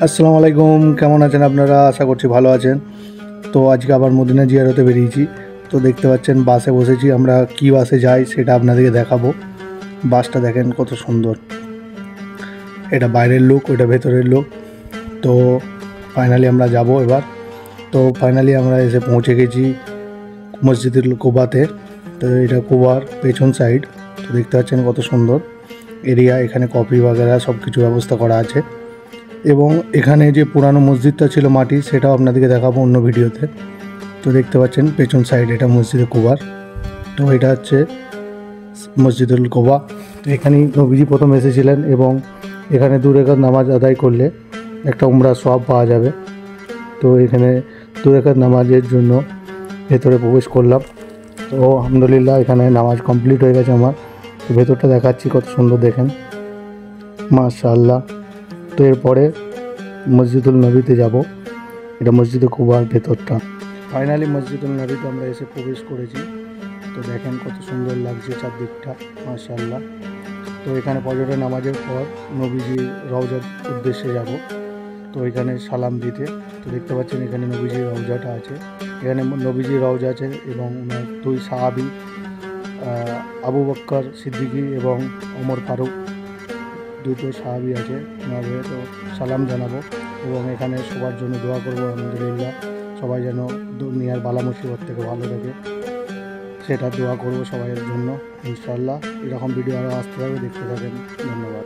আসসালামু আলাইকুম, কেমন আছেন আপনারা? আশা করছি ভালো আছেন। তো আজকে আবার মদিনা জিয়ারতে বেরিয়েছি। তো দেখতে পাচ্ছেন বাসে বসেছি। আমরা কি বাসে যাই সেটা আপনাদেরকে দেখাবো। বাসটা দেখেন কত সুন্দর। এটা বাইরের লোক, ওটা ভেতরের লোক। তো ফাইনালি আমরা যাব এবার। তো ফাইনালি আমরা এসে পৌঁছে গেছি মসজিদুল কুবাতে। তো এটা কুবার পেছন সাইড। তো দেখতে পাচ্ছেন কত সুন্দর এরিয়া। এখানে কফি বাগেরা সব কিছু ব্যবস্থা করা আছে। এবং এখানে যে পুরানো মসজিদটা ছিল মাটির, সেটাও আপনাদেরকে দেখাবো অন্য ভিডিওতে। তো দেখতে পাচ্ছেন পেছন সাইড এটা মসজিদে কুবার। তো এটা হচ্ছে মসজিদুল কুবা। তো এখানেই নবীজি প্রথম এসেছিলেন এবং এখানে 2 রাকাত নামাজ আদায় করলে একটা উমরা সওয়াব পাওয়া যাবে। তো এখানে 2 রাকাত নামাজের জন্য ভেতরে প্রবেশ করলাম। তো আলহামদুলিল্লাহ এখানে নামাজ কমপ্লিট হয়ে গেছে আমার। তো ভেতরটা দেখাচ্ছি, কত সুন্দর দেখেন, মাশাআল্লাহ। তো এরপরে মসজিদুল নবীতে যাব। এটা মসজিদে কুবার ভেতরটা। ফাইনালি মসজিদুল নবীতে আমরা এসে প্রবেশ করেছি। তো দেখেন কত সুন্দর লাগছে চারদিকটা, মাশাআল্লাহ। তো এখানে ফজরের নামাজের পর নবীজি রওজার উদ্দেশ্যে যাব। তো এখানে সালাম দিতে। তো দেখতে পাচ্ছেন এখানে নবীজির রওজাটা আছে। এখানে নবীজির রওজা আছে এবং ওনার 2 সাহাবী আবু বকর সিদ্দিকী এবং ওমর ফারুক, 2 সাহাবী আছে। ওনাদের তো সালাম জানাবো এবং এখানে সবার জন্য দোয়া করবো। আলহামদুলিল্লাহ সবাই যেন দুনিয়ার বালা মুসিবত থেকে ভালো থাকে, সেটা দোয়া করবো সবাইয়ের জন্য ইনশাআল্লাহ। এরকম ভিডিও আরও আসতে থাকবে, দেখতে থাকেন। ধন্যবাদ।